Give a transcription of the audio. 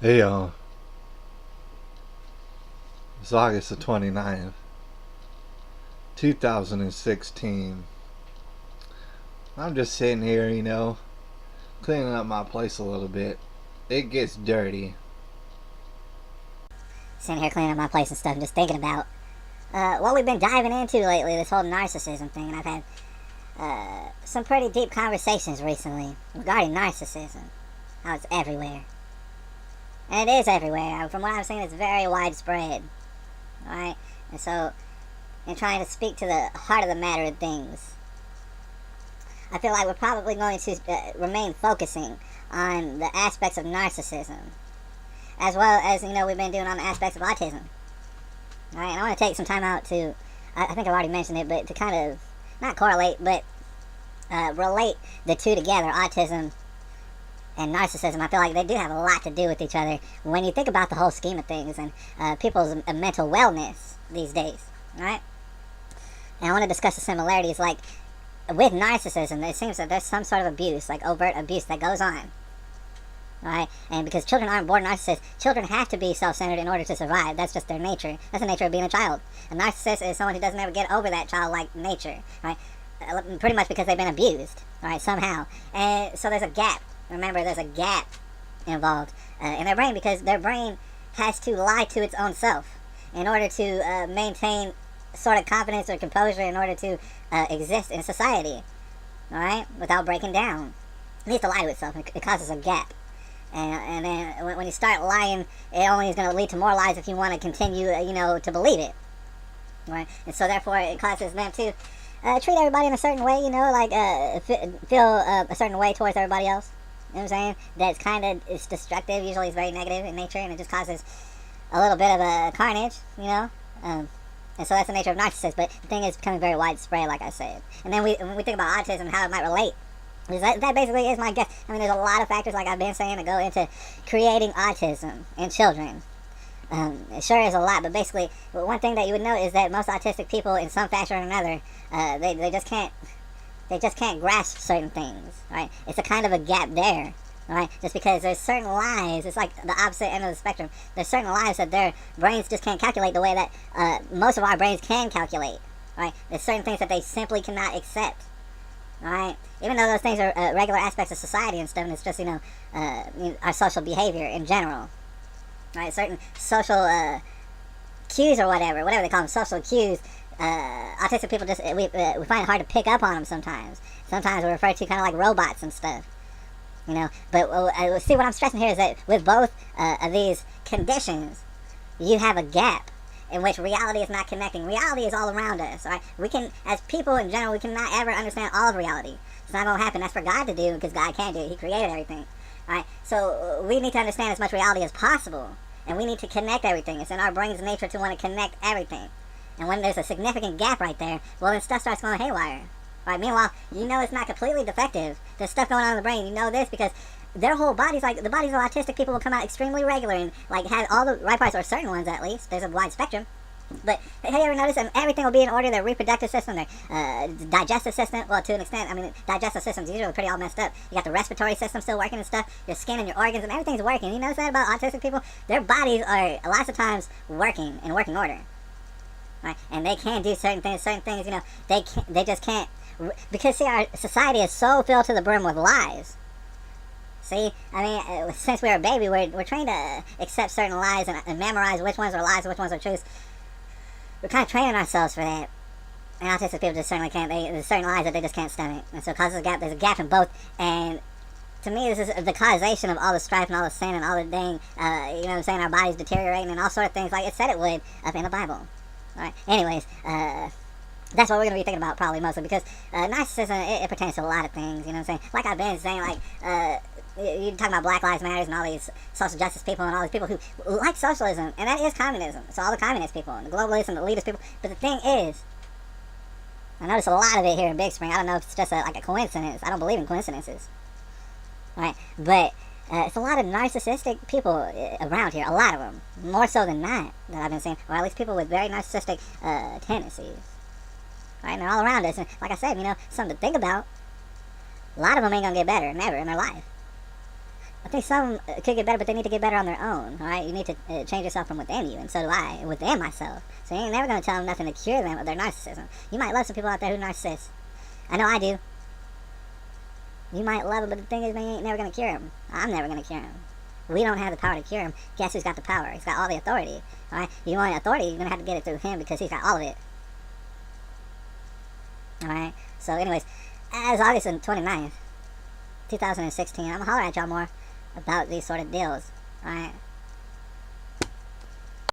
Hey, it's August the 29th, 2016. I'm just sitting here, cleaning up my place a little bit. It gets dirty. Sitting here cleaning up my place and stuff and just thinking about what we've been diving into lately, this whole narcissism thing. And I've had some pretty deep conversations recently regarding narcissism. How it's everywhere. And it is everywhere. From what I'm seeing, it's very widespread. Alright? And so, in trying to speak to the heart of the matter of things, I feel like we're probably going to remain focusing on the aspects of narcissism, as well as, we've been doing on the aspects of autism. Alright, and I want to take some time out to, I think I've already mentioned it, but to kind of, not correlate, but relate the two together, autism and narcissism. I feel like they do have a lot to do with each other when you think about the whole scheme of things and people's mental wellness these days, right? And I want to discuss the similarities, like, with narcissism, it seems that there's some sort of abuse, like overt abuse that goes on, right? And because children aren't born narcissists, children have to be self-centered in order to survive. That's just their nature. That's the nature of being a child. A narcissist is someone who doesn't ever get over that childlike nature, right? Pretty much because they've been abused, right, somehow. And so there's a gap. Remember, there's a gap involved in their brain, because their brain has to lie to its own self in order to maintain sort of confidence or composure in order to exist in society, alright, without breaking down. It needs to lie to itself. It causes a gap. And then when you start lying, it only is going to lead to more lies if you want to continue, to believe it, right? And so therefore it causes them to treat everybody in a certain way, feel a certain way towards everybody else. You know what I'm saying? That's kind of, it's destructive. Usually it's very negative in nature, and it just causes a little bit of a carnage, and so that's the nature of narcissists. But the thing is becoming very widespread, like I said. And then when we think about autism, how it might relate, that basically is my guess. I mean, there's a lot of factors, like I've been saying, that go into creating autism in children. It sure is a lot, but basically, one thing that you would know is that most autistic people, in some fashion or another, they just can't grasp certain things, right? It's a kind of a gap there, right? Just because there's certain lies, it's like the opposite end of the spectrum. There's certain lies that their brains just can't calculate the way that most of our brains can calculate, right? There's certain things that they simply cannot accept, right? Even though those things are regular aspects of society and stuff, and it's just, our social behavior in general, right? Certain social cues or whatever they call them, social cues. Autistic people just we find it hard to pick up on them sometimes. Sometimes we're referred to kind of like robots and stuff, But see, what I'm stressing here is that with both of these conditions, you have a gap in which reality is not connecting. Reality is all around us, right? We can, as people in general, we cannot ever understand all of reality. It's not going to happen. That's for God to do, because God can do it. He created everything, right? So we need to understand as much reality as possible, and we need to connect everything. It's in our brain's nature to want to connect everything. And when there's a significant gap right there, well, then stuff starts going haywire. Right? Meanwhile, it's not completely defective. There's stuff going on in the brain. You know this because their whole bodies, like the bodies of autistic people, will come out extremely regular and have all the right parts, or certain ones at least. There's a wide spectrum. But have you ever noticed everything will be in order? Their reproductive system, their digestive system, well, to an extent. I mean, digestive system's usually pretty all messed up. You got the respiratory system still working and stuff. Your skin and your organs and everything's working. You notice that about autistic people? Their bodies are lots of times working in working order. Right? And they can do certain things, they just can't, because see, our society is so filled to the brim with lies. See, I mean, since we're a baby, we're trained to accept certain lies and memorize which ones are lies and which ones are truths. We're kind of training ourselves for that. And autistic people just certainly can't, there's certain lies that they just can't stomach. And so it causes a gap, there's a gap in both. And to me, this is the causation of all the strife and all the sin and all the dang, our bodies deteriorating and all sort of things like it said it would up in the Bible. Alright, anyways, that's what we're going to be thinking about probably mostly, because narcissism, it pertains to a lot of things, Like I've been saying, you're talking about Black Lives Matters and all these social justice people and all these people who like socialism, and that is communism. It's all the communist people and the globalists and the elitist people. But the thing is, I notice a lot of it here in Big Spring. I don't know if it's just a coincidence. I don't believe in coincidences. Right? But it's a lot of narcissistic people around here. A lot of them. More so than not, that I've been seeing. Or at least people with very narcissistic tendencies. Right? And they're all around us. And like I said, something to think about. A lot of them ain't going to get better, never in their life. I think some could get better, but they need to get better on their own. All right, you need to change yourself from within you, and so do I, within myself. So you ain't never gonna tell them nothing to cure them of their narcissism. You might love some people out there who are narcissists. I know I do. You might love them, but the thing is, man, you ain't never gonna cure them. I'm never gonna cure them. We don't have the power to cure him. Guess who's got the power? He's got all the authority. All right, you want authority, you're gonna have to get it through him because he's got all of it. All right. So, anyways, as August 29th, 2016, I'm gonna holler at y'all more about these sort of deals. All right.